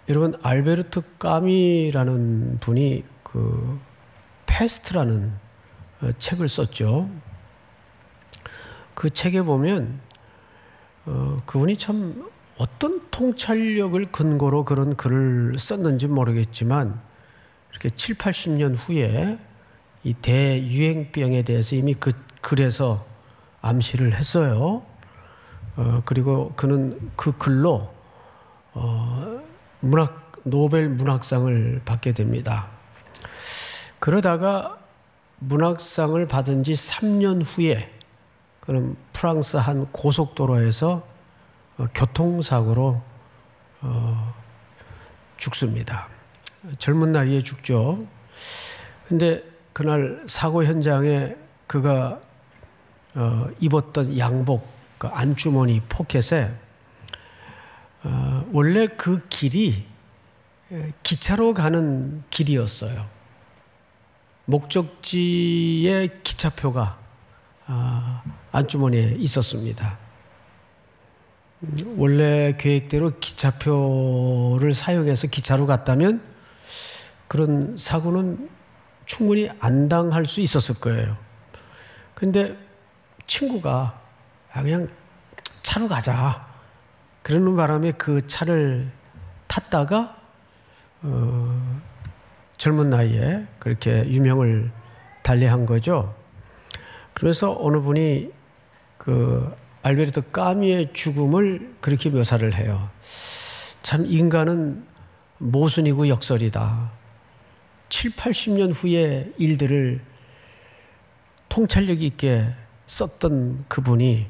여러분, 알베르트 까미라는 분이 그 패스트라는 책을 썼죠. 그 책에 보면 그분이 참 어떤 통찰력을 근거로 그런 글을 썼는지 모르겠지만 이렇게 7, 80년 후에 이 대유행병에 대해서 이미 그 글에서 암시를 했어요. 그리고 그는 그 글로 노벨 문학상을 받게 됩니다. 그러다가 문학상을 받은 지 3년 후에 그는 프랑스 한 고속도로에서 교통사고로 죽습니다. 젊은 나이에 죽죠. 근데 그날 사고 현장에 그가 입었던 양복, 그 안주머니 포켓에 원래 그 길이 기차로 가는 길이었어요. 목적지의 기차표가 안주머니에 있었습니다. 원래 계획대로 기차표를 사용해서 기차로 갔다면 그런 사고는 충분히 안 당할 수 있었을 거예요. 근데 친구가 그냥 차로 가자 그러는 바람에 그 차를 탔다가 젊은 나이에 그렇게 유명을 달리한 거죠. 그래서 어느 분이 그 알베르트 까미의 죽음을 그렇게 묘사를 해요. 참 인간은 모순이고 역설이다. 7, 80년 후의 일들을 통찰력 있게 썼던 그분이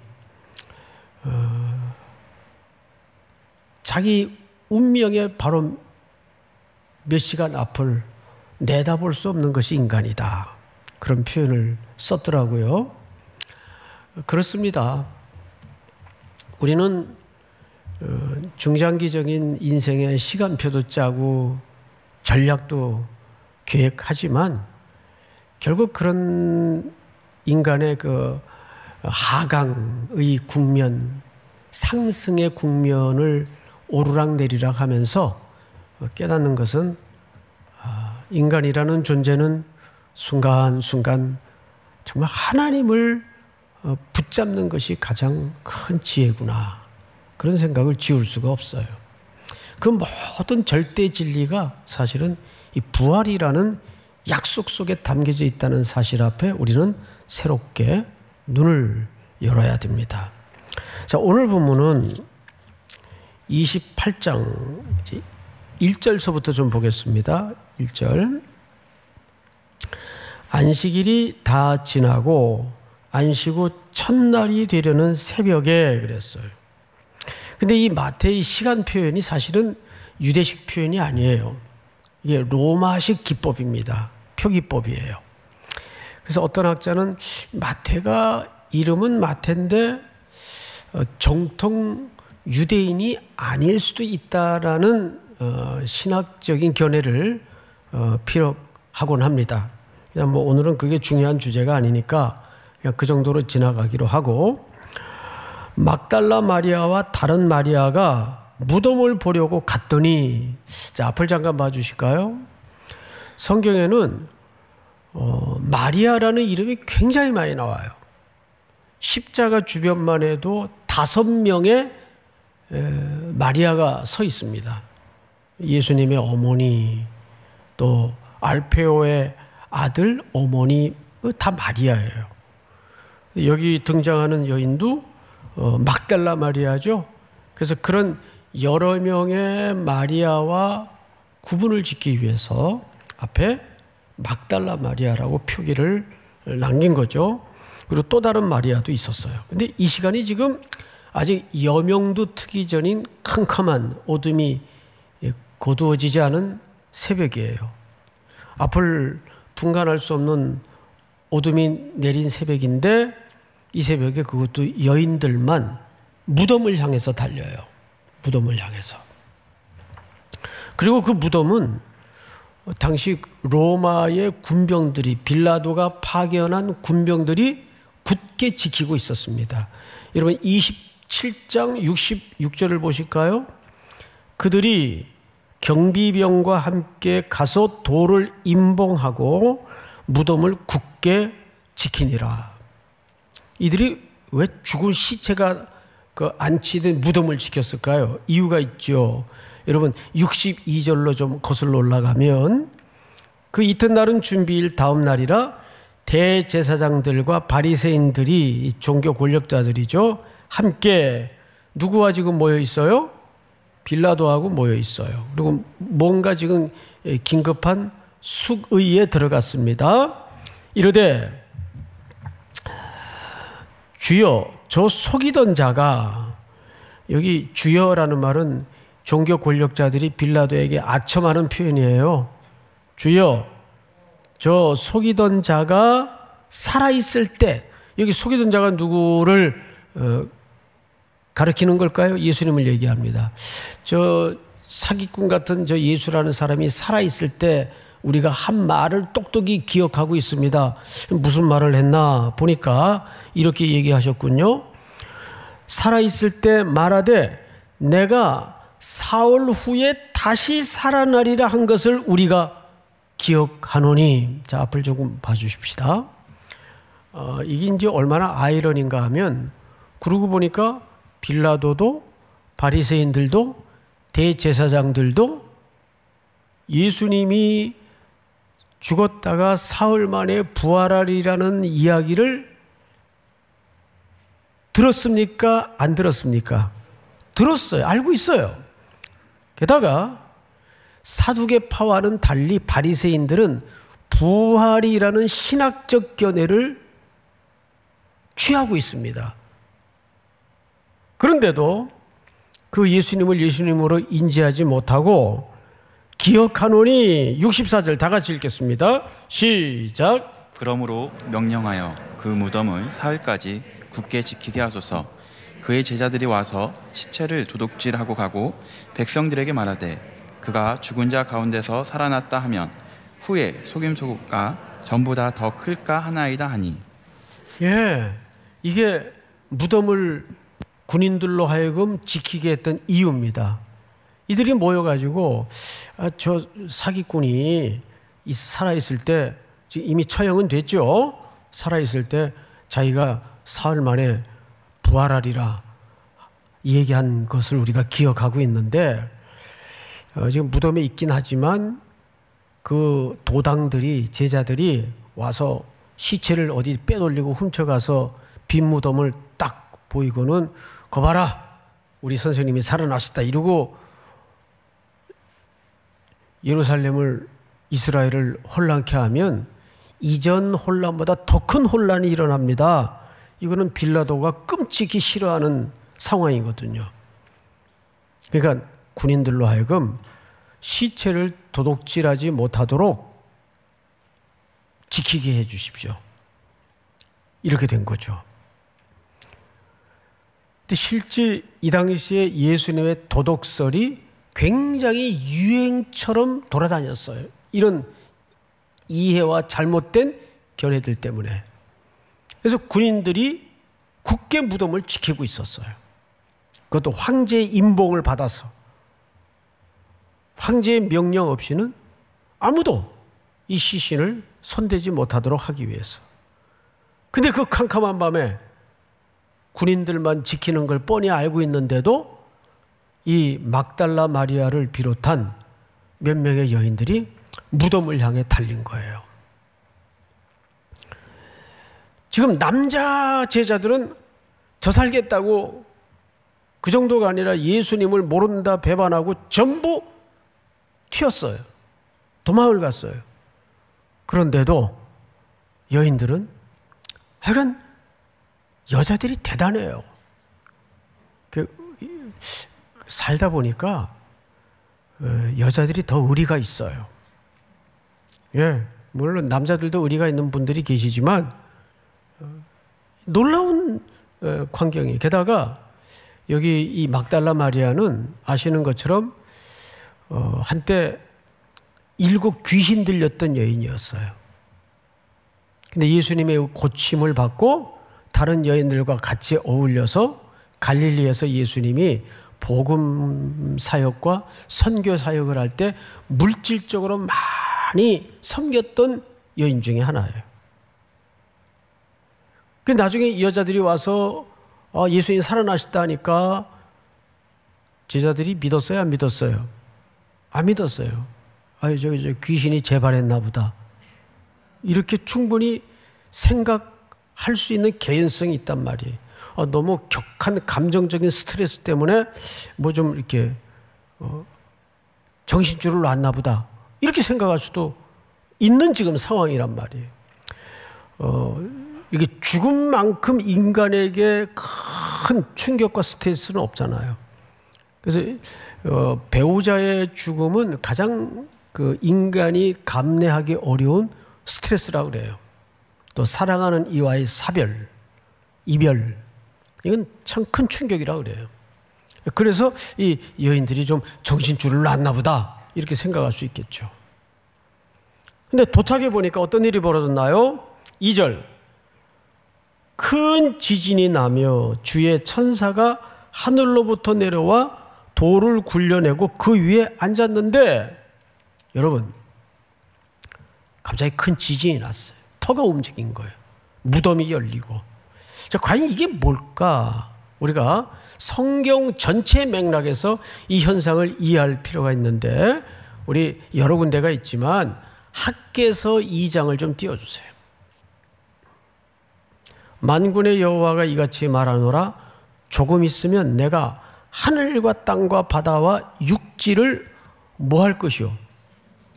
자기 운명의 바로 몇 시간 앞을 내다볼 수 없는 것이 인간이다. 그런 표현을 썼더라고요. 그렇습니다. 우리는 중장기적인 인생의 시간표도 짜고 전략도 계획하지만 결국 그런 인간의 그 하강의 국면, 상승의 국면을 오르락내리락 하면서 깨닫는 것은 인간이라는 존재는 순간순간 정말 하나님을 붙잡는 것이 가장 큰 지혜구나. 그런 생각을 지울 수가 없어요. 그 모든 절대 진리가 사실은 이 부활이라는 약속 속에 담겨져 있다는 사실 앞에 우리는 새롭게 눈을 열어야 됩니다. 자, 오늘 본문은 28장 1절서부터 좀 보겠습니다. 1절. 안식일이 다 지나고 안식 후 첫날이 되려는 새벽에 그랬어요. 근데 이 마태의 시간 표현이 사실은 유대식 표현이 아니에요. 이게 로마식 기법입니다. 표기법이에요. 그래서 어떤 학자는 마태가 이름은 마태인데 정통 유대인이 아닐 수도 있다라는 신학적인 견해를 필요하곤 합니다. 그냥 뭐 오늘은 그게 중요한 주제가 아니니까 그냥 그 정도로 지나가기로 하고, 막달라 마리아와 다른 마리아가 무덤을 보려고 갔더니, 자, 앞을 잠깐 봐주실까요? 성경에는 마리아라는 이름이 굉장히 많이 나와요. 십자가 주변만 해도 5명의 마리아가 서 있습니다. 예수님의 어머니, 또 알페오의 아들 어머니, 다 마리아예요. 여기 등장하는 여인도 막달라 마리아죠. 그래서 그런 여러 명의 마리아와 구분을 짓기 위해서 앞에 막달라 마리아라고 표기를 남긴 거죠. 그리고 또 다른 마리아도 있었어요. 근데 이 시간이 지금 아직 여명도 트기 전인 캄캄한 어둠이 고두어지지 않은 새벽이에요. 앞을 분간할 수 없는 어둠이 내린 새벽인데, 이 새벽에 그것도 여인들만 무덤을 향해서 달려요. 무덤을 향해서. 그리고 그 무덤은 당시 로마의 군병들이, 빌라도가 파견한 군병들이 굳게 지키고 있었습니다. 여러분 27장 66절을 보실까요? 그들이 경비병과 함께 가서 돌을 임봉하고 무덤을 굳게 지키니라. 이들이 왜 죽은 시체가 안치된 무덤을 지켰을까요? 이유가 있죠. 여러분 62절로 좀 거슬러 올라가면 그 이튿날은 준비일 다음 날이라 대제사장들과 바리새인들이 종교 권력자들이죠. 함께 누구와 지금 모여 있어요? 빌라도하고 모여 있어요. 그리고 뭔가 지금 긴급한 숙의에 들어갔습니다. 이르되 주여 저 속이던 자가, 여기 주여라는 말은 종교 권력자들이 빌라도에게 아첨하는 표현이에요. 주여 저 속이던 자가 살아있을 때, 여기 속이던 자가 누구를 가리키는 걸까요? 예수님을 얘기합니다. 저 사기꾼 같은 저 예수라는 사람이 살아있을 때 우리가 한 말을 똑똑히 기억하고 있습니다. 무슨 말을 했나 보니까 이렇게 얘기하셨군요. 살아있을 때 말하되 내가 사흘 후에 다시 살아나리라 한 것을 우리가 기억하노니. 자, 앞을 조금 봐주십시다. 이게 이제 얼마나 아이러니인가 하면, 그러고 보니까 빌라도도 바리새인들도 대제사장들도 예수님이 죽었다가 사흘 만에 부활하리라는 이야기를 들었습니까? 안 들었습니까? 들었어요. 알고 있어요. 게다가 사두개파와는 달리 바리새인들은 부활이라는 신학적 견해를 취하고 있습니다. 그런데도 그 예수님을 예수님으로 인지하지 못하고 기억하노니. 64절 다 같이 읽겠습니다. 시작. 그러므로 명령하여 그 무덤을 사흘까지 굳게 지키게 하소서. 그의 제자들이 와서 시체를 도둑질하고 가고 백성들에게 말하되 그가 죽은 자 가운데서 살아났다 하면 후에 속임수가 전보다 더 클까 하나이다 하니. 예, 이게 무덤을 군인들로 하여금 지키게 했던 이유입니다. 이들이 모여가지고 저 사기꾼이 살아있을 때, 지금 이미 처형은 됐죠. 살아있을 때 자기가 사흘 만에 부활하리라 얘기한 것을 우리가 기억하고 있는데, 지금 무덤에 있긴 하지만 그 도당들이, 제자들이 와서 시체를 어디 빼돌리고 훔쳐가서 빈 무덤을 딱 보이고는 거봐라 우리 선생님이 살아나셨다 이러고 예루살렘을, 이스라엘을 혼란케 하면 이전 혼란보다 더 큰 혼란이 일어납니다. 이거는 빌라도가 끔찍히 싫어하는 상황이거든요. 그러니까 군인들로 하여금 시체를 도둑질하지 못하도록 지키게 해 주십시오. 이렇게 된 거죠. 근데 실제 이 당시에 예수님의 도덕설이 굉장히 유행처럼 돌아다녔어요. 이런 이해와 잘못된 견해들 때문에. 그래서 군인들이 굳게 무덤을 지키고 있었어요. 그것도 황제의 임봉을 받아서. 황제의 명령 없이는 아무도 이 시신을 손대지 못하도록 하기 위해서. 근데 그 캄캄한 밤에 군인들만 지키는 걸 뻔히 알고 있는데도 이 막달라 마리아를 비롯한 몇 명의 여인들이 무덤을 향해 달린 거예요. 지금 남자 제자들은 저 살겠다고 그 정도가 아니라 예수님을 모른다 배반하고 전부 튀었어요. 도망을 갔어요. 그런데도 여인들은, 하여간 여자들이 대단해요. 살다 보니까 여자들이 더 의리가 있어요. 예, 물론 남자들도 의리가 있는 분들이 계시지만 놀라운 광경이. 게다가 여기 이 막달라 마리아는 아시는 것처럼 한때 7 귀신 들렸던 여인이었어요. 근데 예수님의 고침을 받고 다른 여인들과 같이 어울려서 갈릴리에서 예수님이 복음 사역과 선교 사역을 할 때 물질적으로 많이 섬겼던 여인 중에 하나예요. 그 나중에 이 여자들이 와서 예수님 살아나셨다 하니까 제자들이 믿었어요, 안 믿었어요? 안 믿었어요. 저기 귀신이 재발했나 보다. 이렇게 충분히 생각할 수 있는 개연성이 있단 말이에요. 너무 격한 감정적인 스트레스 때문에 뭐 좀 이렇게 정신줄을 놨나 보다. 이렇게 생각할 수도 있는 지금 상황이란 말이에요. 이게 죽음만큼 인간에게 큰 충격과 스트레스는 없잖아요. 그래서 배우자의 죽음은 가장 인간이 감내하기 어려운 스트레스라고 그래요. 또 사랑하는 이와의 사별, 이별, 이건 참 큰 충격이라고 그래요. 그래서 이 여인들이 좀 정신줄을 놨나 보다 이렇게 생각할 수 있겠죠. 근데 도착해 보니까 어떤 일이 벌어졌나요? 2절, 큰 지진이 나며 주의 천사가 하늘로부터 내려와 돌을 굴려내고 그 위에 앉았는데, 여러분, 갑자기 큰 지진이 났어요. 터가 움직인 거예요. 무덤이 열리고. 자, 과연 이게 뭘까? 우리가 성경 전체 맥락에서 이 현상을 이해할 필요가 있는데, 우리 여러 군데가 있지만 학개서 2장을 좀 띄워주세요. 만군의 여호와가 이같이 말하노라, 조금 있으면 내가 하늘과 땅과 바다와 육지를 뭐 할 것이요?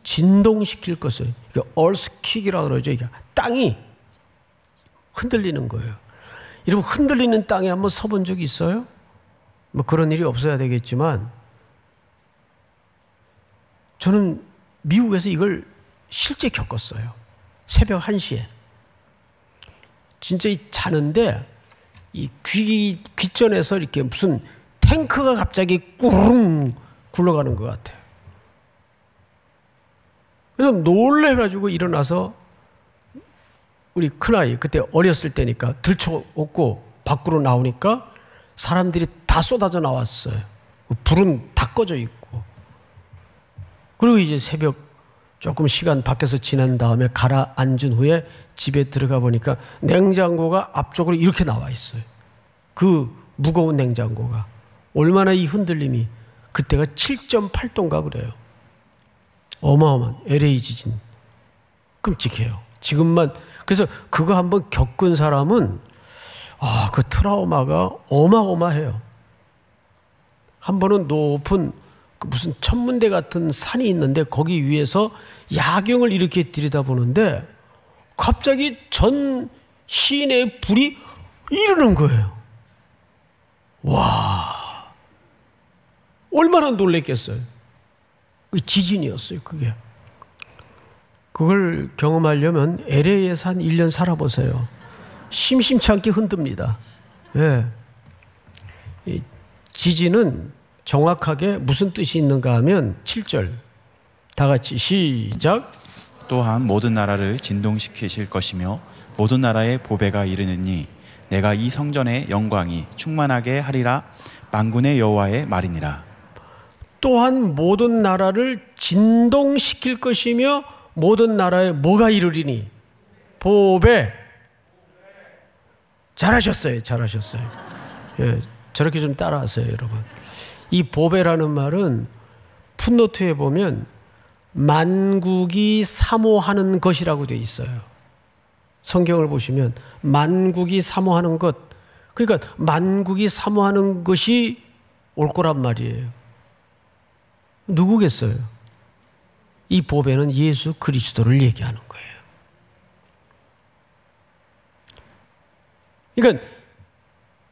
진동시킬 것을. 얼스킥이라고 그러죠. 이게 땅이 흔들리는 거예요. 여러분, 흔들리는 땅에 한번 서본 적이 있어요? 뭐 그런 일이 없어야 되겠지만, 저는 미국에서 이걸 실제 겪었어요. 새벽 1시에. 진짜 자는데 이 귓전에서 이렇게 무슨 탱크가 갑자기 꾸릉 굴러가는 것 같아요. 그래서 놀래가지고 일어나서 우리 큰아이, 그때 어렸을 때니까 들쳐업고 밖으로 나오니까 사람들이 다 쏟아져 나왔어요. 불은 다 꺼져 있고. 그리고 이제 새벽 조금 시간 밖에서 지난 다음에 가라앉은 후에 집에 들어가 보니까 냉장고가 앞쪽으로 이렇게 나와 있어요. 그 무거운 냉장고가. 얼마나 이 흔들림이, 그때가 7.8도인가 그래요. 어마어마한 LA 지진. 끔찍해요. 지금만. 그래서 그거 한번 겪은 사람은 그 트라우마가 어마어마해요. 한 번은 높은 무슨 천문대 같은 산이 있는데 거기 위에서 야경을 이렇게 들여다보는데 갑자기 전 시내의 불이 이르는 거예요. 와, 얼마나 놀랬겠어요. 지진이었어요, 그게. 그걸 경험하려면 LA에서 한 1년 살아보세요. 심심치 않게 흔듭니다. 예. 이 지진은 정확하게 무슨 뜻이 있는가 하면 7절 다 같이 시작. 또한 모든 나라를 진동시키실 것이며 모든 나라의 보배가 이르느니 내가 이 성전의 영광이 충만하게 하리라. 만군의 여호와의 말이니라. 또한 모든 나라를 진동시킬 것이며 모든 나라에 뭐가 이르리니? 보배. 잘하셨어요. 잘하셨어요. 예, 저렇게 좀 따라하세요, 여러분. 이 보배라는 말은 풋노트에 보면 만국이 사모하는 것이라고 되어 있어요. 성경을 보시면 만국이 사모하는 것. 그러니까 만국이 사모하는 것이 올 거란 말이에요. 누구겠어요? 이 보배는 예수 그리스도를 얘기하는 거예요. 그러니까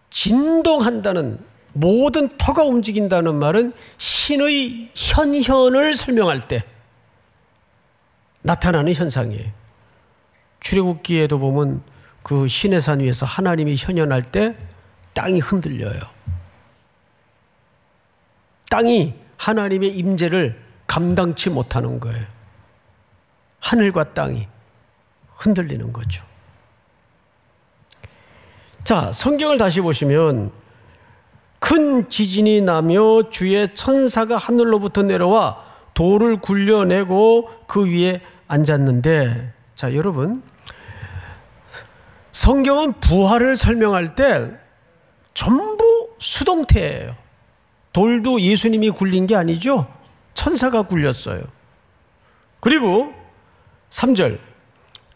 진동한다는, 모든 터가 움직인다는 말은 신의 현현을 설명할 때 나타나는 현상이에요. 출애굽기에도 보면 그 시내산 위에서 하나님이 현현할 때 땅이 흔들려요. 땅이 하나님의 임재를 감당치 못하는 거예요. 하늘과 땅이 흔들리는 거죠. 자, 성경을 다시 보시면 큰 지진이 나며 주의 천사가 하늘로부터 내려와 돌을 굴려내고 그 위에 앉았는데, 자, 여러분, 성경은 부활을 설명할 때 전부 수동태예요. 돌도 예수님이 굴린 게 아니죠. 천사가 굴렸어요. 그리고 3절,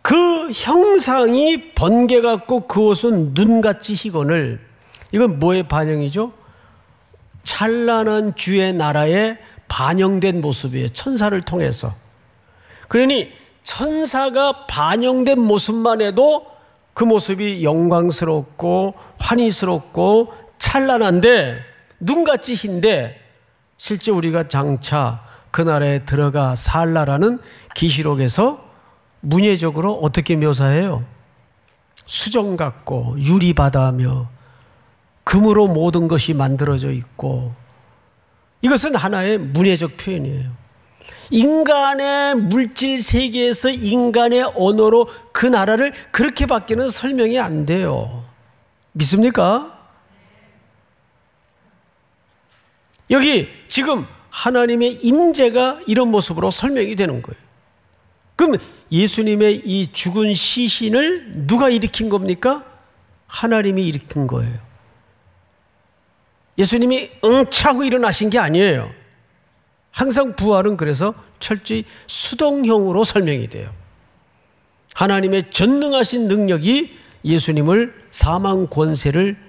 그 형상이 번개 같고 그 옷은 눈같이 희건을, 이건 뭐의 반영이죠? 찬란한 주의 나라에 반영된 모습이에요. 천사를 통해서. 그러니 천사가 반영된 모습만 해도 그 모습이 영광스럽고 환희스럽고 찬란한데, 눈같이 흰데, 실제 우리가 장차 그 나라에 들어가 살라라는 계시록에서 문예적으로 어떻게 묘사해요? 수정 같고 유리바다며 금으로 모든 것이 만들어져 있고, 이것은 하나의 문예적 표현이에요. 인간의 물질 세계에서 인간의 언어로 그 나라를 그렇게밖에는 설명이 안 돼요. 믿습니까? 여기 지금 하나님의 임재가 이런 모습으로 설명이 되는 거예요. 그럼 예수님의 이 죽은 시신을 누가 일으킨 겁니까? 하나님이 일으킨 거예요. 예수님이 응차고 일어나신 게 아니에요. 항상 부활은 그래서 철저히 수동형으로 설명이 돼요. 하나님의 전능하신 능력이 예수님을 사망 권세를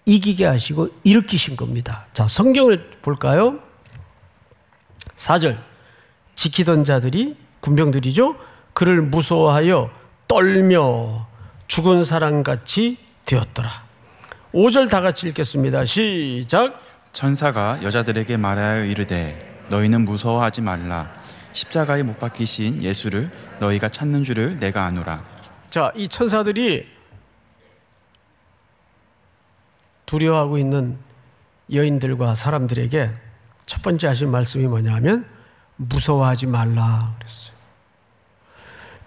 이기게 하시고 일으키신 겁니다. 자, 성경을 볼까요? 4절, 지키던 자들이, 군병들이죠, 그를 무서워하여 떨며 죽은 사람같이 되었더라. 5절 다 같이 읽겠습니다. 시작. 천사가 여자들에게 말하여 이르되 너희는 무서워하지 말라. 십자가에 못 박히신 예수를 너희가 찾는 줄을 내가 아노라. 자, 이 천사들이 두려워하고 있는 여인들과 사람들에게 첫 번째 하신 말씀이 뭐냐면 무서워하지 말라 그랬어요.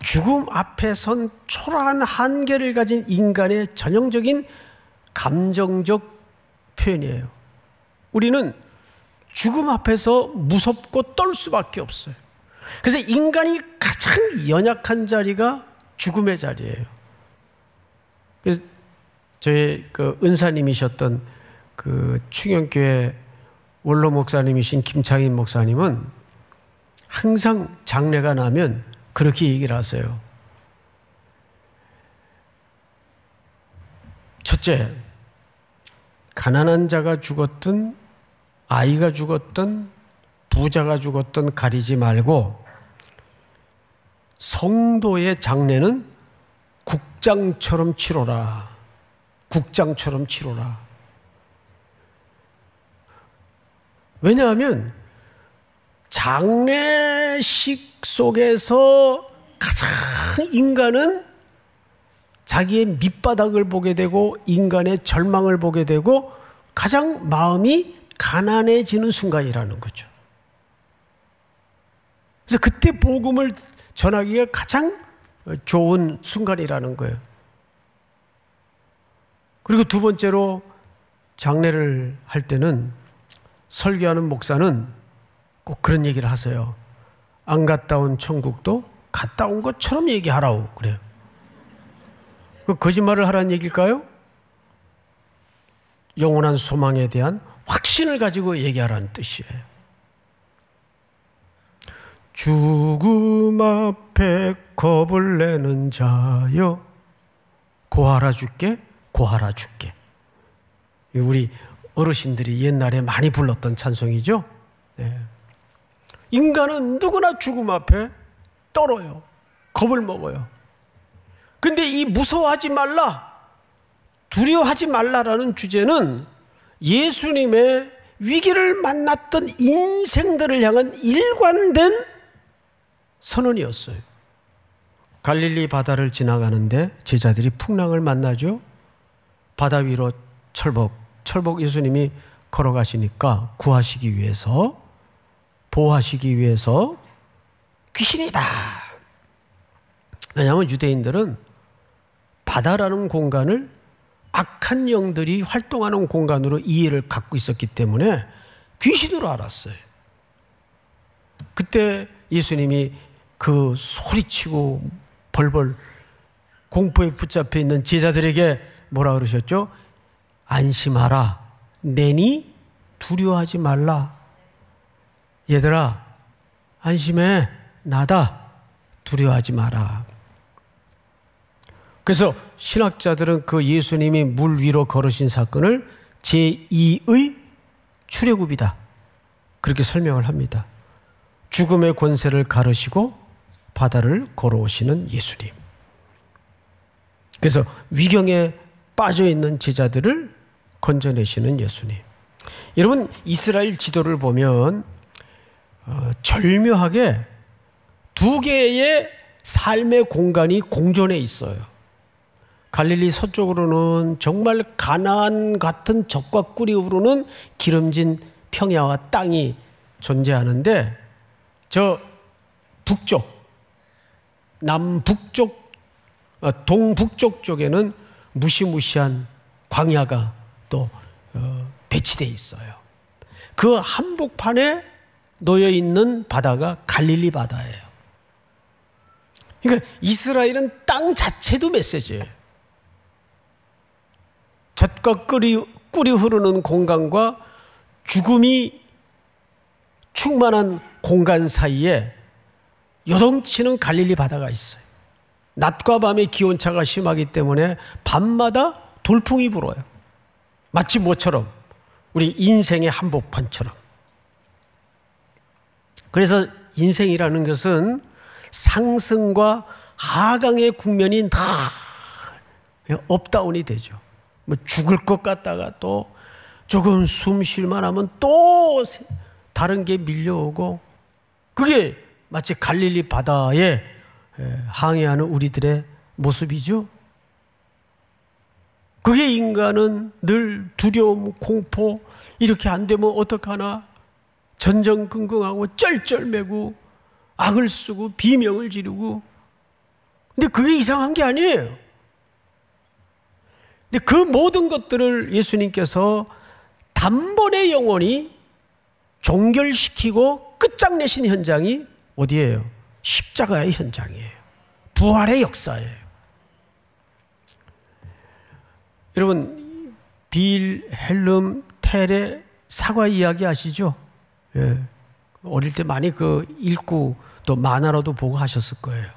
죽음 앞에 선 초라한 한계를 가진 인간의 전형적인 감정적 표현이에요. 우리는 죽음 앞에서 무섭고 떨 수밖에 없어요. 그래서 인간이 가장 연약한 자리가 죽음의 자리예요. 그래서 저희 그 은사님이셨던 그 충영교회 원로 목사님이신 김창인 목사님은 항상 장례가 나면 그렇게 얘기를 하세요. 첫째, 가난한 자가 죽었든 아이가 죽었든 부자가 죽었든 가리지 말고 성도의 장례는 국장처럼 치러라. 국장처럼 치러라. 왜냐하면 장례식 속에서 가장 인간은 자기의 밑바닥을 보게 되고 인간의 절망을 보게 되고 가장 마음이 가난해지는 순간이라는 거죠. 그래서 그때 복음을 전하기가 가장 좋은 순간이라는 거예요. 그리고 두 번째로 장례를 할 때는 설교하는 목사는 꼭 그런 얘기를 하세요. 안 갔다 온 천국도 갔다 온 것처럼 얘기하라고 그래요. 그 거짓말을 하라는 얘기일까요? 영원한 소망에 대한 확신을 가지고 얘기하라는 뜻이에요. 죽음 앞에 겁을 내는 자여 고하라 주께 고하라 주께. 우리 어르신들이 옛날에 많이 불렀던 찬송이죠. 네. 인간은 누구나 죽음 앞에 떨어요. 겁을 먹어요. 근데 이 무서워하지 말라, 두려워하지 말라라는 주제는 예수님의 위기를 만났던 인생들을 향한 일관된 선언이었어요. 갈릴리 바다를 지나가는데 제자들이 풍랑을 만나죠. 바다 위로 철복 예수님이 걸어가시니까 구하시기 위해서, 보호하시기 위해서 귀신이다. 왜냐하면 유대인들은 바다라는 공간을 악한 영들이 활동하는 공간으로 이해를 갖고 있었기 때문에 귀신으로 알았어요. 그때 예수님이 그 소리치고 벌벌 공포에 붙잡혀 있는 제자들에게 뭐라 그러셨죠? 안심하라. 내니 두려워하지 말라. 얘들아, 안심해. 나다. 두려워하지 마라. 그래서 신학자들은 그 예수님이 물 위로 걸으신 사건을 제2의 출애굽이다. 그렇게 설명을 합니다. 죽음의 권세를 가르시고 바다를 걸어오시는 예수님. 그래서 위경에 빠져있는 제자들을 건져내시는 예수님. 여러분, 이스라엘 지도를 보면 절묘하게 두 개의 삶의 공간이 공존해 있어요. 갈릴리 서쪽으로는 정말 가나안 같은 젖과 꿀이 흐르는 기름진 평야와 땅이 존재하는데, 저 북쪽, 남북쪽, 동북쪽 쪽에는 무시무시한 광야가 또 배치되어 있어요. 그 한복판에 놓여 있는 바다가 갈릴리 바다예요. 그러니까 이스라엘은 땅 자체도 메시지예요. 젖과 꿀이 흐르는 공간과 죽음이 충만한 공간 사이에 요동치는 갈릴리 바다가 있어요. 낮과 밤의 기온차가 심하기 때문에 밤마다 돌풍이 불어요. 마치 뭐처럼, 우리 인생의 한복판처럼. 그래서 인생이라는 것은 상승과 하강의 국면이 다 업다운이 되죠. 뭐 죽을 것 같다가 또 조금 숨 쉴만 하면 또 다른 게 밀려오고, 그게 마치 갈릴리 바다에 항해하는 우리들의 모습이죠. 그게 인간은 늘 두려움, 공포, 이렇게 안 되면 어떡하나 전전긍긍하고 쩔쩔매고 악을 쓰고 비명을 지르고. 근데 그게 이상한 게 아니에요. 근데 그 모든 것들을 예수님께서 단번에 영원히 종결시키고 끝장내신 현장이 어디예요? 십자가의 현장이에요. 부활의 역사예요. 여러분, 빌헬름 텔의 사과 이야기 아시죠? 예. 어릴 때 많이 그 읽고 또 만화로도 보고 하셨을 거예요.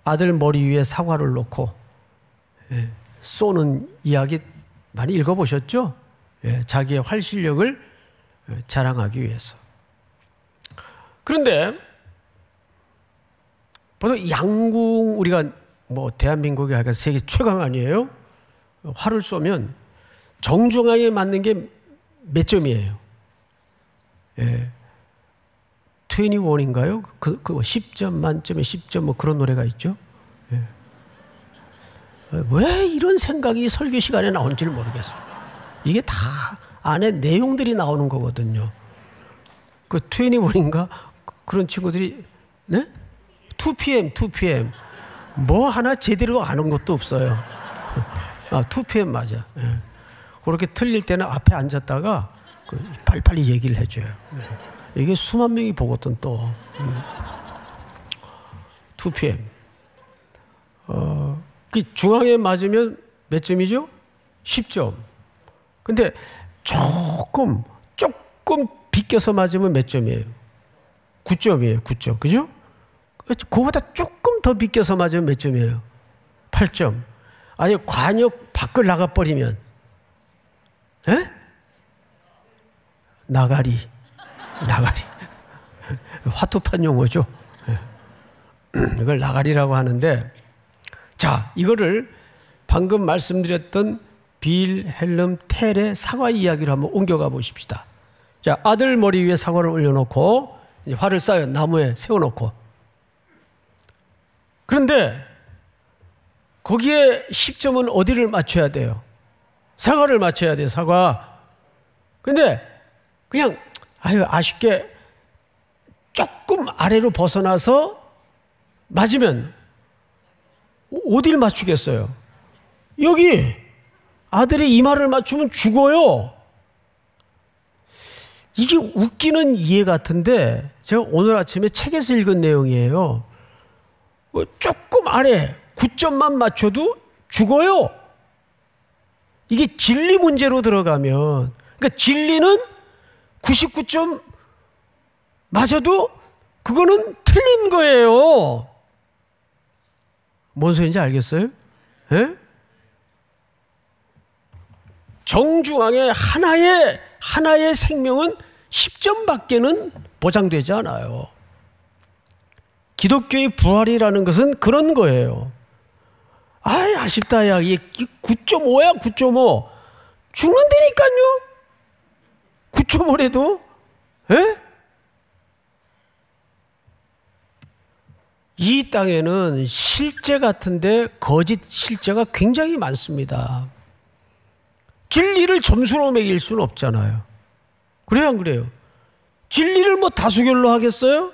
아들 머리 위에 사과를 놓고 쏘는 이야기 많이 읽어보셨죠? 자기의 활실력을 자랑하기 위해서. 그런데 보통 양궁, 우리가 뭐 대한민국이 하여간 세계 최강 아니에요? 활을 쏘면 정중앙에 맞는 게 몇 점이에요? 21인가요? 그 10점 만점에 10점 뭐 그런 노래가 있죠? 왜 이런 생각이 설교 시간에 나온지를 모르겠어요. 이게 다 안에 내용들이 나오는 거거든요. 그 21인가? 그런 친구들이, 네? 2PM. 뭐 하나 제대로 아는 것도 없어요. 2PM 맞아. 그렇게 틀릴 때는 앞에 앉았다가 빨리빨리 얘기를 해줘요. 이게 수만 명이 보거든 또. 2PM. 그 중앙에 맞으면 몇 점이죠? 10점. 근데 조금 비껴서 맞으면 몇 점이에요? 9점이에요. 9점. 그죠? 그거보다 조금 더 비껴서 맞으면 몇 점이에요? 8점. 아니, 관역 밖을 나가버리면, 나가리. 화투판 용어죠. 이걸 나가리라고 하는데, 자, 이거를 방금 말씀드렸던 빌헬름 텔의 사과 이야기를 한번 옮겨가 보십시다. 자, 아들 머리 위에 사과를 올려놓고 이제 활을 쏴요. 나무에 세워놓고. 그런데 거기에 10점은 어디를 맞춰야 돼요? 사과를 맞춰야 돼요. 사과. 근데 그냥 아쉽게 조금 아래로 벗어나서 맞으면 어딜 맞추겠어요? 여기 아들이 이마를 맞추면 죽어요. 이게 웃기는 이해 같은데 제가 오늘 아침에 책에서 읽은 내용이에요. 조금 아래 9점만 맞춰도 죽어요. 이게 진리 문제로 들어가면, 그러니까 진리는 99점 맞아도 그거는 틀린 거예요. 뭔 소리인지 알겠어요? 예? 정중앙의 하나의 생명은 10점밖에는 보장되지 않아요. 기독교의 부활이라는 것은 그런 거예요. 아이, 아쉽다, 야. 이게 9.5야, 9.5. 죽는다니까요. 9.5래도. 에? 이 땅에는 실제 같은데 거짓 실제가 굉장히 많습니다. 진리를 점수로 매길 수는 없잖아요. 그래요, 안 그래요? 진리를 뭐 다수결로 하겠어요?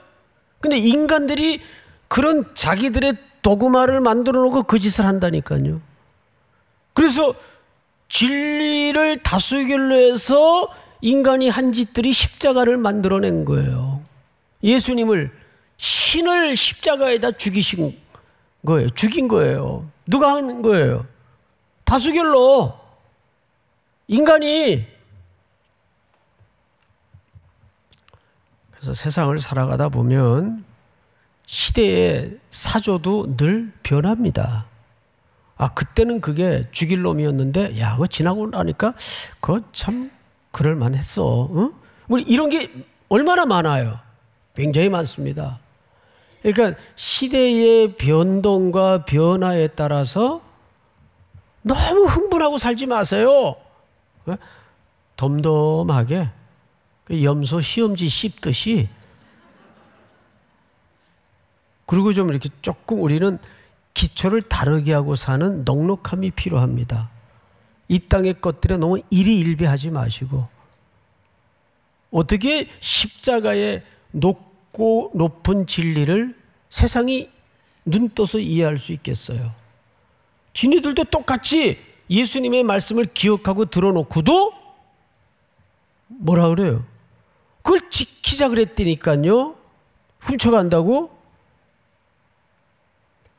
근데 인간들이 그런 자기들의 도그마를 만들어 놓고 그 짓을 한다니까요. 그래서 진리를 다수결로 해서 인간이 한 짓들이 십자가를 만들어낸 거예요. 신을 십자가에다 죽이신 거예요. 죽인 거예요. 누가 한 거예요? 다수결로. 인간이. 그래서 세상을 살아가다 보면 시대의 사조도 늘 변합니다. 그때는 그게 죽일 놈이었는데, 야, 그거 지나고 나니까 그거 참 그럴만 했어. 응? 우리 이런 게 얼마나 많아요. 굉장히 많습니다. 그러니까 시대의 변동과 변화에 따라서 너무 흥분하고 살지 마세요. 덤덤하게 염소 시험지 씹듯이. 그리고 좀 이렇게 조금 우리는 기초를 다르게 하고 사는 넉넉함이 필요합니다. 이 땅의 것들에 너무 일희일비하지 마시고, 어떻게 십자가의 높고 높은 진리를 세상이 눈 떠서 이해할 수 있겠어요? 지니들도 똑같이 예수님의 말씀을 기억하고 들어놓고도 뭐라 그래요? 그걸 지키자 그랬다니까요. 훔쳐간다고?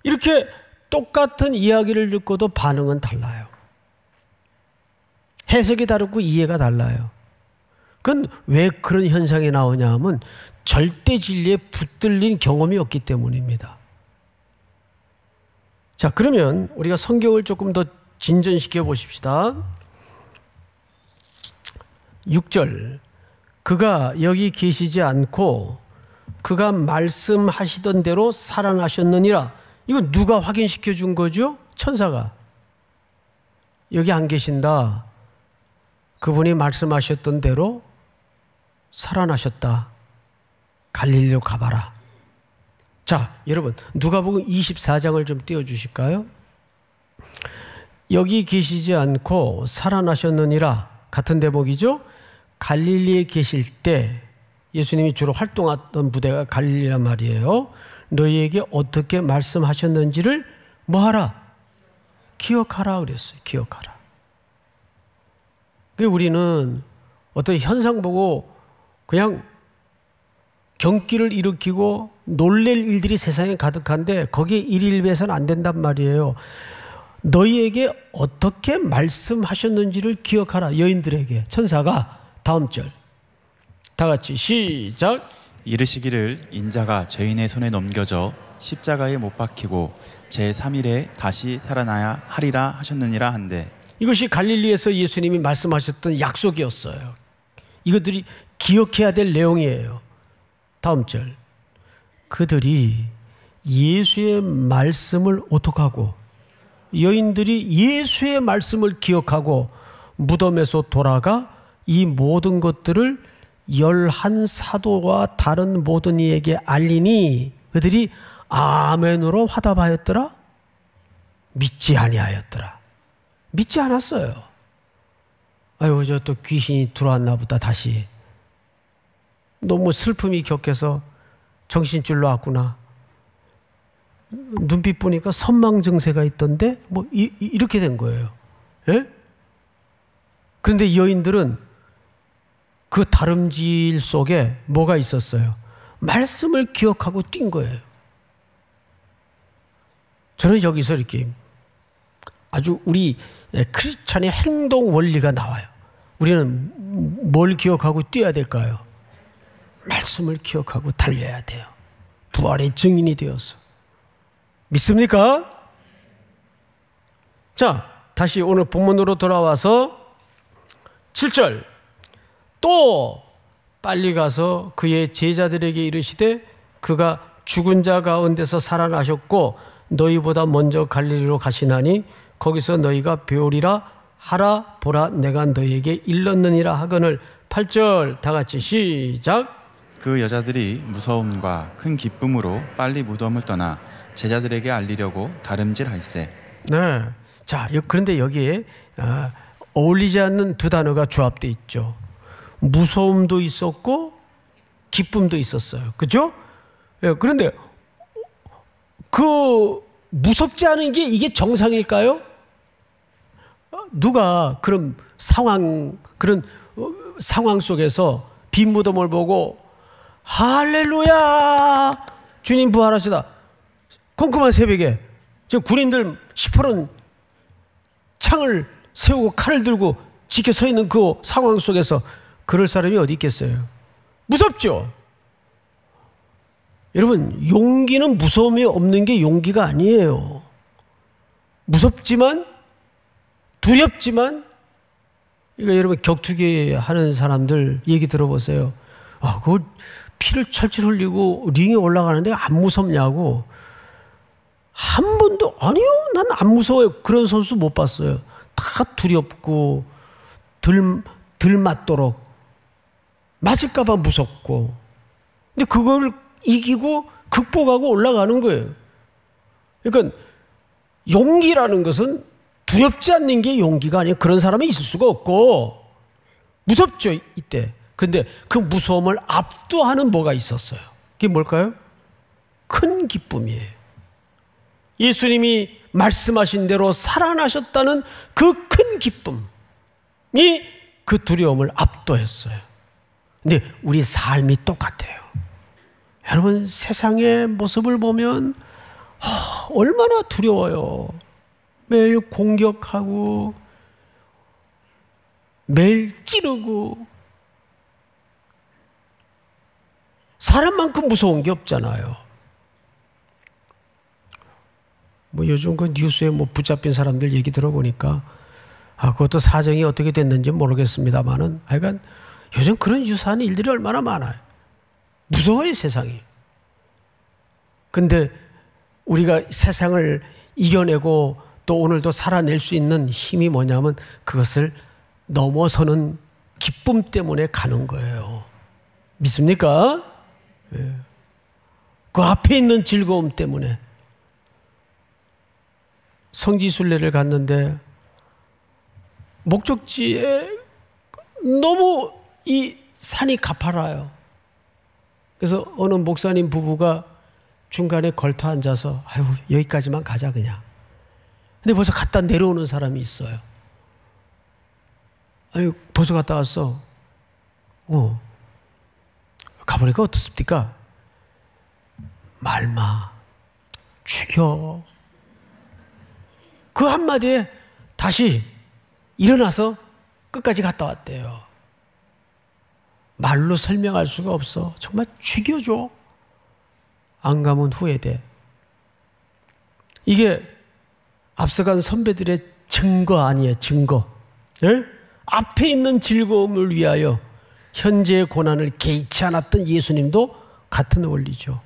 이렇게 똑같은 이야기를 듣고도 반응은 달라요. 해석이 다르고 이해가 달라요. 그건 왜 그런 현상이 나오냐 하면 절대 진리에 붙들린 경험이 없기 때문입니다. 자, 그러면 우리가 성경을 조금 더 진전시켜 보십시다. 6절, 그가 여기 계시지 않고 그가 말씀하시던 대로 살아나셨느니라. 이건 누가 확인시켜 준 거죠? 천사가. 여기 안 계신다. 그분이 말씀하셨던 대로 살아나셨다. 갈릴리로 가봐라. 자, 여러분, 누가복음 24장을 좀 띄워주실까요? 여기 계시지 않고 살아나셨느니라. 같은 대목이죠? 갈릴리에 계실 때 예수님이 주로 활동했던 부대가 갈릴리란 말이에요. 너희에게 어떻게 말씀하셨는지를 뭐하라? 기억하라 그랬어요. 기억하라. 우리는 어떤 현상 보고 그냥 경기를 일으키고 놀랄 일들이 세상에 가득한데 거기에 일일비해서는 안 된단 말이에요. 너희에게 어떻게 말씀하셨는지를 기억하라. 여인들에게 천사가. 다음 절 다 같이 시작. 이르시기를 인자가 죄인의 손에 넘겨져 십자가에 못 박히고 제3일에 다시 살아나야 하리라 하셨느니라 한데, 이것이 갈릴리에서 예수님이 말씀하셨던 약속이었어요. 이것들이 기억해야 될 내용이에요. 다음 절, 그들이 예수의 말씀을 오독하고, 여인들이 예수의 말씀을 기억하고 무덤에서 돌아가 이 모든 것들을 11사도와 다른 모든 이에게 알리니 그들이 아멘으로 화답하였더라. 믿지 아니하였더라. 믿지 않았어요. 아유, 저 또 귀신이 들어왔나 보다. 다시 너무 슬픔이 격해서 정신줄로 왔구나. 눈빛 보니까 선망 증세가 있던데 뭐 이렇게 된 거예요. 예? 그런데 이 여인들은 그 다름질 속에 뭐가 있었어요? 말씀을 기억하고 뛴 거예요. 저는 여기서 이렇게 아주 우리 크리스찬의 행동 원리가 나와요. 우리는 뭘 기억하고 뛰어야 될까요? 말씀을 기억하고 달려야 돼요. 부활의 증인이 되어서. 믿습니까? 자, 다시 오늘 본문으로 돌아와서 7절. 또 빨리 가서 그의 제자들에게 이르시되 그가 죽은 자 가운데서 살아나셨고 너희보다 먼저 갈릴리로 가시나니 거기서 너희가 배우리라 하라. 보라 내가 너희에게 일렀느니라 하거늘. 8절 다 같이 시작. 그 여자들이 무서움과 큰 기쁨으로 빨리 무덤을 떠나 제자들에게 알리려고 다름질할세. 네. 자, 그런데 여기에 어울리지 않는 두 단어가 조합되어 있죠. 무서움도 있었고 기쁨도 있었어요. 그렇죠? 그런데 그 무섭지 않은 게 이게 정상일까요? 누가 그런 상황 속에서 빈 무덤을 보고 할렐루야 주님 부활하시다 컴컴한 새벽에 지금 군인들 10%는 창을 세우고 칼을 들고 지켜 서 있는 그 상황 속에서 그럴 사람이 어디 있겠어요? 무섭죠? 여러분, 용기는 무서움이 없는 게 용기가 아니에요. 무섭지만 두렵지만 이거 여러분 격투기 하는 사람들 얘기 들어보세요. 그 피를 철철 흘리고 링에 올라가는데 안 무섭냐고. 한 번도 아니요 난 안 무서워요. 그런 선수 못 봤어요. 다 두렵고 들 맞도록 맞을까 봐 무섭고. 근데 그걸 이기고 극복하고 올라가는 거예요. 그러니까 용기라는 것은 두렵지 않는 게 용기가 아니에요. 그런 사람이 있을 수가 없고 무섭죠 이때. 근데 그 무서움을 압도하는 뭐가 있었어요. 그게 뭘까요? 큰 기쁨이에요. 예수님이 말씀하신 대로 살아나셨다는 그 큰 기쁨이 그 두려움을 압도했어요. 근데 우리 삶이 똑같아요. 여러분 세상의 모습을 보면 얼마나 두려워요. 매일 공격하고 매일 찌르고 사람만큼 무서운 게 없잖아요. 요즘 그 뉴스에 붙잡힌 사람들 얘기 들어보니까 그것도 사정이 어떻게 됐는지 모르겠습니다만은 하여간 요즘 그런 유사한 일들이 얼마나 많아요. 무서워요 세상이. 근데 우리가 세상을 이겨내고 또 오늘도 살아낼 수 있는 힘이 뭐냐면 그것을 넘어서는 기쁨 때문에 가는 거예요. 믿습니까? 예. 그 앞에 있는 즐거움 때문에. 성지순례를 갔는데 목적지에 너무 이 산이 가파라요. 그래서 어느 목사님 부부가 중간에 걸터 앉아서 여기까지만 가자 그냥. 근데 벌써 갔다 내려오는 사람이 있어요. 벌써 갔다 왔어. 가보니까 어떻습니까? 말마 죽여. 그 한마디에 다시 일어나서 끝까지 갔다 왔대요. 말로 설명할 수가 없어. 정말 죽여줘. 안 가면 후회돼. 이게 앞서간 선배들의 증거 아니에요. 증거. 예? 앞에 있는 즐거움을 위하여 현재의 고난을 개의치 않았던 예수님도 같은 원리죠.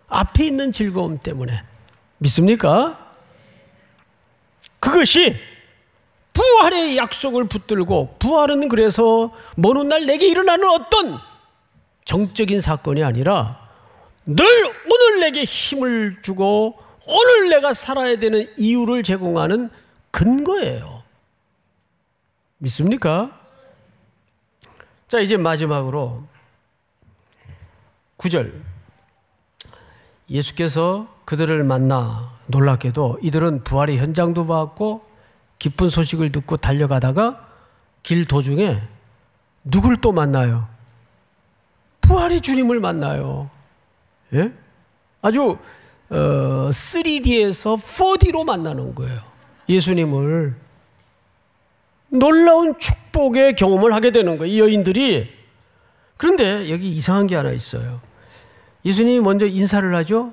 앞에 있는 즐거움 때문에. 믿습니까? 그것이 부활의 약속을 붙들고, 부활은 그래서 먼 훗날 내게 일어나는 어떤 정적인 사건이 아니라 늘 오늘 내게 힘을 주고 오늘 내가 살아야 되는 이유를 제공하는 근거예요. 믿습니까? 자, 이제 마지막으로 9절. 예수께서 그들을 만나 놀랍게도 이들은 부활의 현장도 봤고 기쁜 소식을 듣고 달려가다가 길 도중에 누굴 또 만나요? 부활의 주님을 만나요. 예? 아주 3D에서 4D로 만나는 거예요. 예수님을. 놀라운 축복의 경험을 하게 되는 거예요, 이 여인들이. 그런데 여기 이상한 게 하나 있어요. 예수님이 먼저 인사를 하죠.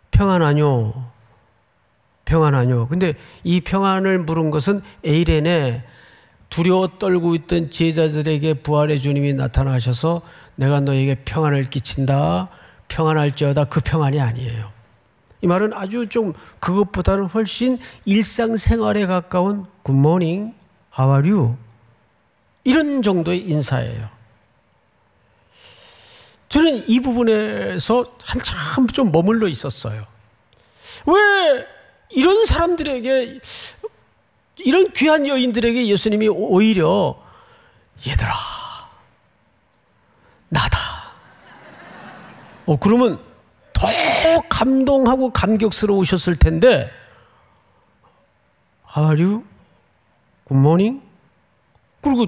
평안하뇨. 평안하뇨. 근데 이 평안을 물은 것은 에이레네, 두려워 떨고 있던 제자들에게 부활의 주님이 나타나셔서 내가 너에게 평안을 끼친다, 평안할지어다, 그 평안이 아니에요. 이 말은 아주 좀 그것보다는 훨씬 일상생활에 가까운 Good morning, how are you? 이런 정도의 인사예요. 저는 이 부분에서 한참 좀 머물러 있었어요. 왜 이런 사람들에게, 이런 귀한 여인들에게 예수님이 오히려 얘들아 나다. 그러면 더 감동하고 감격스러우셨을 텐데 How are you? Good morning? 그리고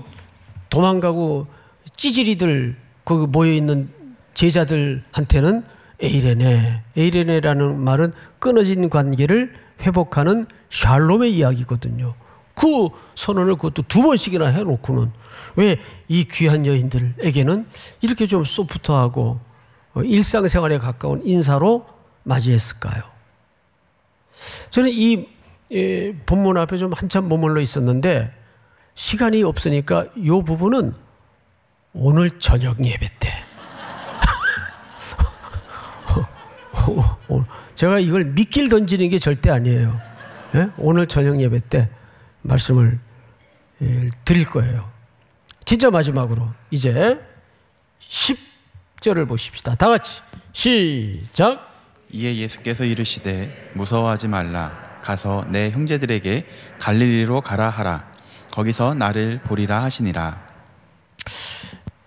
도망가고 찌질이들 거기 모여있는 제자들한테는 에이레네. 에이레네라는 말은 끊어진 관계를 회복하는 샬롬의 이야기거든요. 그 선언을 그것도 2번씩이나 해놓고는 왜 이 귀한 여인들에게는 이렇게 좀 소프트하고 일상생활에 가까운 인사로 맞이했을까요? 저는 이 본문 앞에 좀 한참 머물러 있었는데 시간이 없으니까 이 부분은 오늘 저녁 예배 때 제가 이걸 미끼를 던지는 게 절대 아니에요. 네? 오늘 저녁 예배 때 말씀을 드릴 거예요. 진짜 마지막으로 이제 10절을 보십시다. 다 같이 시작. 이에 예수께서 이르시되 무서워하지 말라. 가서 내 형제들에게 갈릴리로 가라 하라. 거기서 나를 보리라 하시니라.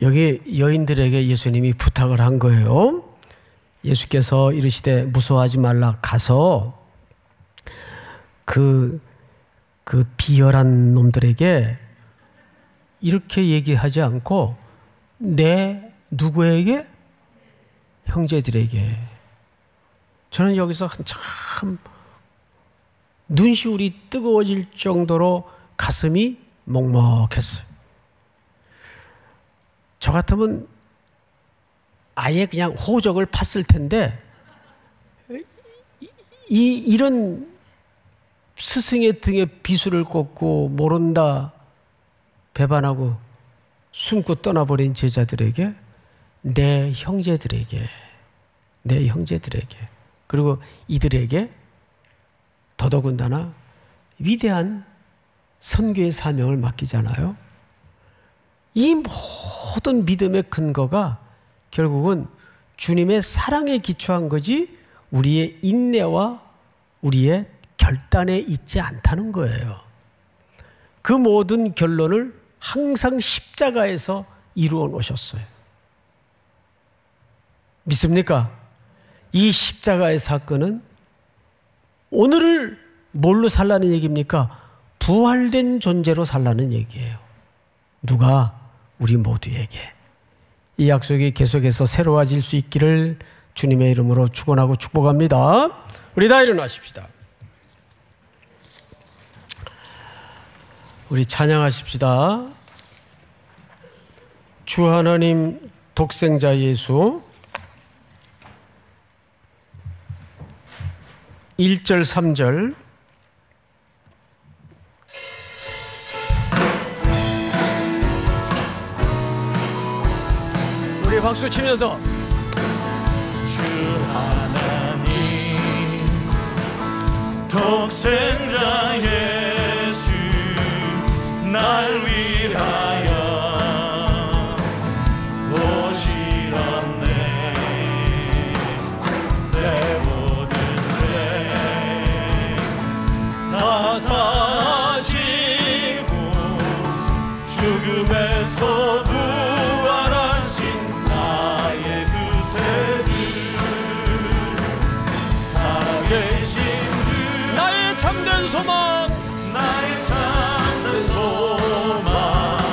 여기 여인들에게 예수님이 부탁을 한 거예요. 예수께서 이르시되 무서워하지 말라. 가서 그 비열한 놈들에게 이렇게 얘기하지 않고 누구에게? 형제들에게. 저는 여기서 한참 눈시울이 뜨거워질 정도로 가슴이 먹먹했어요. 저 같으면 아예 그냥 호적을 팠을 텐데 이런 스승의 등에 비수를 꽂고 모른다 배반하고 숨고 떠나버린 제자들에게 내 형제들에게 그리고 이들에게 더더군다나 위대한 선교의 사명을 맡기잖아요. 이 모든 믿음의 근거가 결국은 주님의 사랑에 기초한 거지 우리의 인내와 우리의 결단에 있지 않다는 거예요. 그 모든 결론을 항상 십자가에서 이루어 놓으셨어요. 믿습니까? 이 십자가의 사건은 오늘을 뭘로 살라는 얘기입니까? 부활된 존재로 살라는 얘기예요. 누가? 우리 모두에게. 이 약속이 계속해서 새로워질 수 있기를 주님의 이름으로 축원하고 축복합니다. 우리 다 일어나십시다. 우리 찬양하십시다. 주 하나님 독생자 예수 1절 3절 우리 박수 치면서 주 하나님 독생자 예수 날 위하여 오시었네. 내 모든 죄 다 사시고 죽음에서 부활하신 나의 구세주 살아계신 주 나의 참된 소망 나의 참된 소망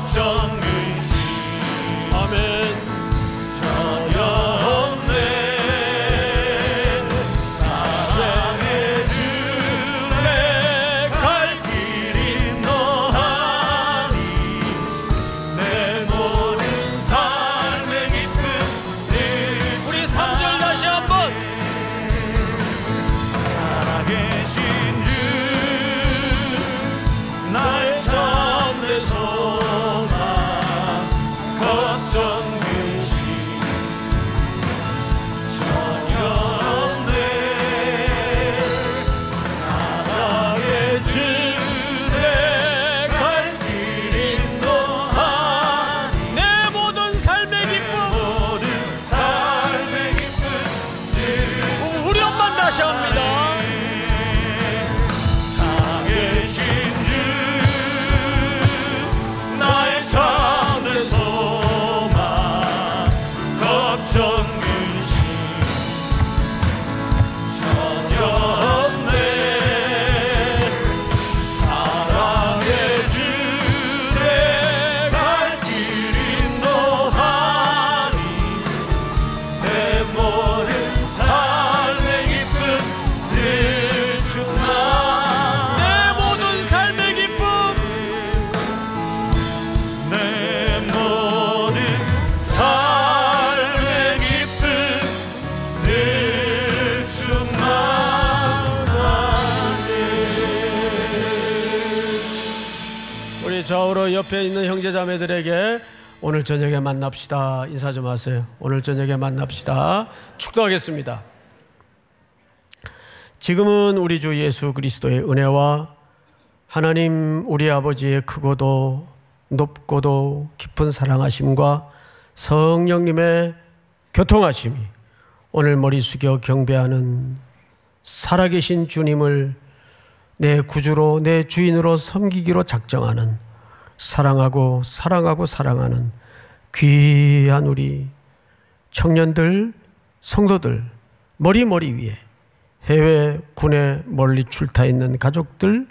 걱정 의심 아멘. 전혀 없네. 사랑의 주내 갈 길이 너하니 내 모든 삶의 기쁨 늘 우리 3절 다시 한번. 살아계신 주 나의 참된 소망 걱정 의심 전혀 없네. 사랑의 주내 갈 길이 너하니 내 모든 삶의 기쁨. 모든 삶의 기쁨 늘 우리 엄마 다시 합니다. 살아계신 주 나의 참된 소망 걱정 의심 전혀 없네. 사랑의 주내 갈 길이 너하니 내 모든 삶의 기쁨 늘 충만. 내 모든 삶의 기쁨. 내 모든 삶의 기쁨 늘 충만하네. 우리 좌우로 옆에 있는 형제자매들에게 오늘 저녁에 만납시다 인사 좀 하세요. 오늘 저녁에 만납시다. 축도하겠습니다. 지금은 우리 주 예수 그리스도의 은혜와 하나님 우리 아버지의 크고도 높고도 깊은 사랑하심과 성령님의 교통하심이 오늘 머리 숙여 경배하는 살아계신 주님을 내 구주로 내 주인으로 섬기기로 작정하는 사랑하고 사랑하는 귀한 우리 청년들 성도들 머리 위에 해외 군에 멀리 출타 있는 가족들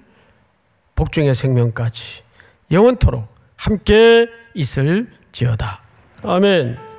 복중의 생명까지 영원토록 함께 있을지어다. 아멘.